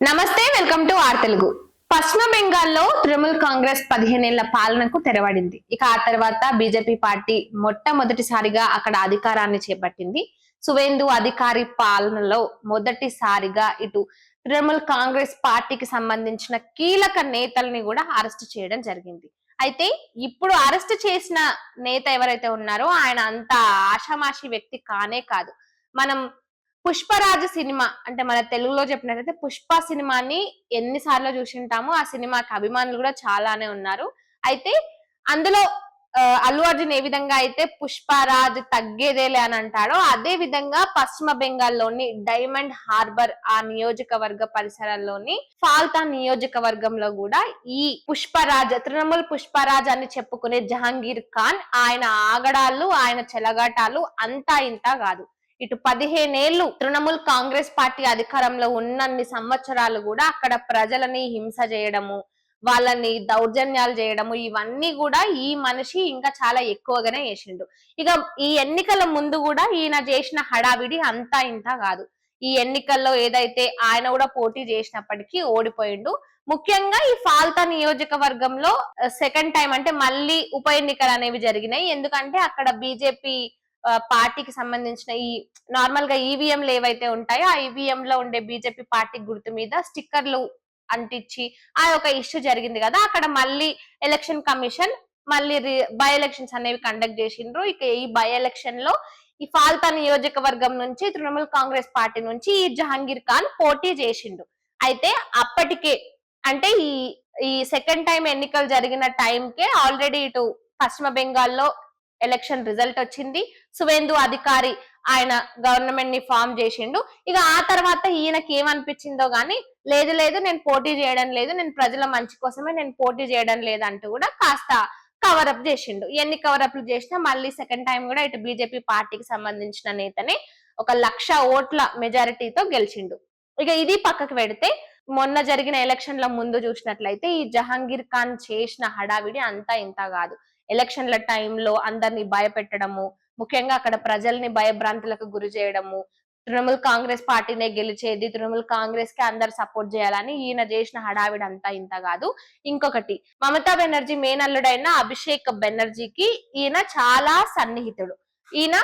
నమస్తే, welcome to are Telugu. పశ్చిమ బెంగాల్లో తృణమూల్ కాంగ్రెస్ 15 ఏళ్ల పాలనకు తెరవడింది. ఇక ఆ తర్వాత బీజేపీ పార్టీ మొట్టమొదటిసారిగా అక్కడ అధికారాన్ని చేపట్టింది. సువేందు అధికారి పాలనలో మొదటిసారిగా ఇటు తృణమూల్ కాంగ్రెస్ పార్టీకి సంబంధించిన కీలక నేతల్ని కూడా అరెస్ట్ చేయడం జరిగింది. అయితే ఇప్పుడు అరెస్ట్ చేసిన నేత ఎవరైతే ఉన్నారో ఆయన అంత ఆషామాషి వ్యక్తి కానే కాదు. మనం పుష్పరాజ్ సినిమా అంటే మన తెలుగులో చెప్పినట్లయితే పుష్ప సినిమాని ఎన్నిసార్లు చూసింటామో ఆ సినిమాకి అభిమానులు కూడా చాలానే ఉన్నారు. అయితే అందులో అల్లు అర్జున్ ఏ విధంగా అయితే పుష్పరాజ్ తగ్గేదేలే అని అంటాడో అదే విధంగా పశ్చిమ బెంగాల్లోని డైమండ్ హార్బర్ ఆ నియోజకవర్గ పరిసరాల్లోని ఫాల్తా నియోజకవర్గంలో కూడా ఈ పుష్పరాజ్ తృణమూల్ పుష్పరాజ్ అని చెప్పుకునే జహాంగీర్ ఖాన్ ఆయన ఆగడాలు ఆయన చెలగాటాలు అంతా ఇంతా కాదు. ఇటు 15 ఏళ్లు తృణమూల్ కాంగ్రెస్ పార్టీ అధికారంలో ఉన్నన్ని సంవత్సరాలు కూడా అక్కడ ప్రజలని హింస చేయడము, వాళ్ళని దౌర్జన్యాలు చేయడము, ఇవన్నీ కూడా ఈ మనిషి ఇంకా చాలా ఎక్కువగానే చేసిండు. ఇక ఈ ఎన్నికల ముందు కూడా ఈయన చేసిన హడావిడి అంతా ఇంత కాదు. ఈ ఎన్నికల్లో ఏదైతే ఆయన కూడా పోటీ చేసినప్పటికీ ఓడిపోయిండు. ముఖ్యంగా ఈ ఫాల్తా నియోజకవర్గంలో సెకండ్ టైం అంటే మళ్ళీ ఉప ఎన్నికలు అనేవి జరిగినాయి. ఎందుకంటే అక్కడ బీజేపీ పార్టీకి సంబంధించిన ఈ నార్మల్ గా ఈవీఎంలు ఏవైతే ఉంటాయో ఆ ఈవీఎం లో ఉండే బీజేపీ పార్టీ గుర్తు మీద స్టిక్కర్లు అంటించి ఆ యొక్క ఇష్యూ జరిగింది కదా. అక్కడ మళ్ళీ ఎలక్షన్ కమిషన్ మళ్ళీ బై ఎలక్షన్స్ అనేవి కండక్ట్ చేసిండ్రు. ఇక ఈ బై ఎలక్షన్ లో ఈ ఫాల్తా నియోజకవర్గం నుంచి తృణమూల్ కాంగ్రెస్ పార్టీ నుంచి ఈ జహాంగీర్ ఖాన్ పోటీ చేసిండు. అయితే అప్పటికే అంటే ఈ ఈ సెకండ్ టైం ఎన్నికలు జరిగిన టైంకే ఆల్రెడీ ఇటు పశ్చిమ బెంగాల్లో ఎలక్షన్ రిజల్ట్ వచ్చింది. సువేందు అధికారి ఆయన గవర్నమెంట్ ని ఫామ్ చేసిండు. ఇక ఆ తర్వాత ఈయనకి ఏమనిపించిందో గానీ లేదు లేదు నేను పోటీ చేయడం లేదు, నేను ప్రజల మంచి కోసమే నేను పోటీ చేయడం లేదంటూ కూడా కాస్త కవరప్ చేసిండు. ఎన్ని కవరప్లు చేసినా మళ్ళీ సెకండ్ టైం కూడా ఇటు బీజేపీ పార్టీకి సంబంధించిన నేతనే 1,00,000 ఓట్ల మెజారిటీతో గెలిచిండు. ఇక ఇది పక్కకు పెడితే మొన్న జరిగిన ఎలక్షన్ల ముందు చూసినట్లయితే ఈ జహాంగీర్ ఖాన్ చేసిన హడావిడి అంతా ఇంత కాదు. ఎలక్షన్ల టైంలో అందరినీ భయపెట్టడము, ముఖ్యంగా అక్కడ ప్రజల్ని భయభ్రాంతులకు గురి చేయడము, తృణమూల్ కాంగ్రెస్ పార్టీనే గెలిచేది, తృణమూల్ కాంగ్రెస్ కి అందరు సపోర్ట్ చేయాలని ఈయన చేసిన హడావిడి అంతా ఇంత కాదు. ఇంకొకటి, మమతా బెనర్జీ మేనల్లుడైన అభిషేక్ బెనర్జీకి ఈయన చాలా సన్నిహితుడు. ఈయన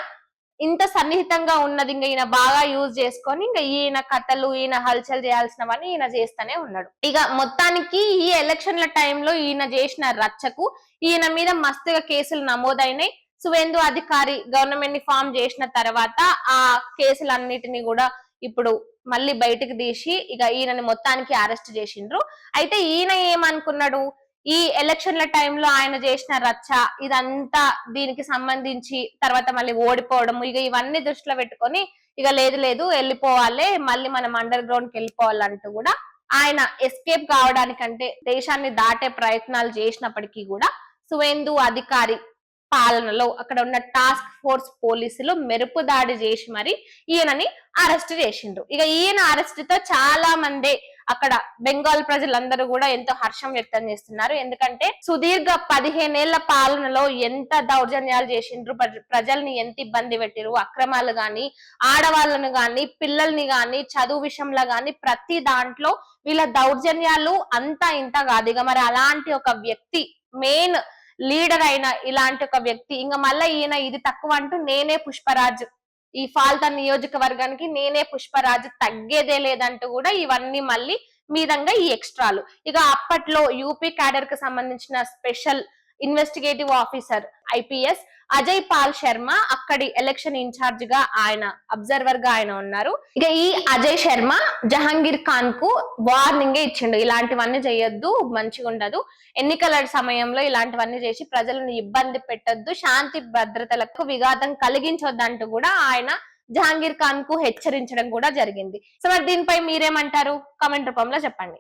ఇంత సన్నిహితంగా ఉన్నది ఇంకా ఈయన బాగా యూజ్ చేసుకొని ఇంకా ఈయన కథలు ఈయన హల్చల్ చేయాల్సినవన్నీ ఈయన చేస్తూనే ఉన్నాడు. ఇక మొత్తానికి ఈ ఎలక్షన్ల టైంలో ఈయన చేసిన రచ్చకు ఈయన మీద మస్తుగా కేసులు నమోదైనాయి. సువేందు అధికారి గవర్నమెంట్ ని ఫామ్ చేసిన తర్వాత ఆ కేసులన్నిటిని కూడా ఇప్పుడు మళ్ళీ బయటకు తీసి ఇక ఈయనని మొత్తానికి అరెస్ట్ చేసిండ్రు. అయితే ఈయన ఏమనుకున్నాడు, ఈ ఎలక్షన్ల టైంలో ఆయన చేసిన రచ్చ ఇదంతా దీనికి సంబంధించి తర్వాత మళ్ళీ ఓడిపోవడం ఇక ఇవన్నీ దృష్టిలో పెట్టుకొని ఇక లేదు లేదు వెళ్ళిపోవాలి, మళ్ళీ మనం అండర్ గ్రౌండ్ కి వెళ్ళిపోవాలంటూ కూడా ఆయన ఎస్కేప్ కావడానికంటే దేశాన్ని దాటే ప్రయత్నాలు చేసినప్పటికీ కూడా సువేందు అధికారి పాలనలో అక్కడ ఉన్న టాస్క్ ఫోర్స్ పోలీసులు మెరుపు దాడి చేసి మరి ఈయనని అరెస్ట్ చేసిండ్రు. ఇక ఈయన అరెస్ట్ తో చాలా మంది అక్కడ బెంగాల్ ప్రజలందరూ కూడా ఎంతో హర్షం వ్యక్తం చేస్తున్నారు. ఎందుకంటే సుదీర్ఘ 15 ఏళ్ల పాలనలో ఎంత దౌర్జన్యాలు చేసిండ్రు, ప్రజల్ని ఎంత ఇబ్బంది పెట్టిరు, అక్రమాలు గాని, ఆడవాళ్ళను గాని, పిల్లల్ని గాని, చదువు విషయంలో గాని ప్రతి దాంట్లో వీళ్ళ దౌర్జన్యాలు అంతా ఇంత కాదు. ఇక మరి అలాంటి ఒక వ్యక్తి మెయిన్ లీడర్ అయిన ఇలాంటి ఒక వ్యక్తి ఇంకా మళ్ళీ ఈయన ఇది తక్కువ అంటూ నేనే పుష్పరాజ్, ఈ ఫాల్తా నియోజకవర్గానికి నేనే పుష్పరాజ్ తగ్గేదే లేదంటూ కూడా ఇవన్నీ మళ్ళీ మీదంగా ఈ ఎక్స్ట్రాలు. ఇక అప్పట్లో యూపీ క్యాడర్ కు సంబంధించిన special investigative officer IPS Ajay Pal Sharma అక్కడి ఎలక్షన్ ఇన్ఛార్జ్ గా ఆయన అబ్జర్వర్ గా ఆయన ఉన్నారు. ఇక ఈ అజయ్ శర్మ జహాంగీర్ ఖాన్ కు వార్నింగ్ ఇచ్చిండు, ఇలాంటివన్నీ చేయొద్దు, మంచిగా ఉండదు, ఎన్నికల సమయంలో ఇలాంటివన్నీ చేసి ప్రజలను ఇబ్బంది పెట్టొద్దు, శాంతి భద్రతలకు విఘాతం కలిగించొద్దంటూ కూడా ఆయన జహాంగీర్ ఖాన్ కు హెచ్చరించడం కూడా జరిగింది. సో మరి దీనిపై మీరేమంటారు, కామెంట్ రూపంలో చెప్పండి.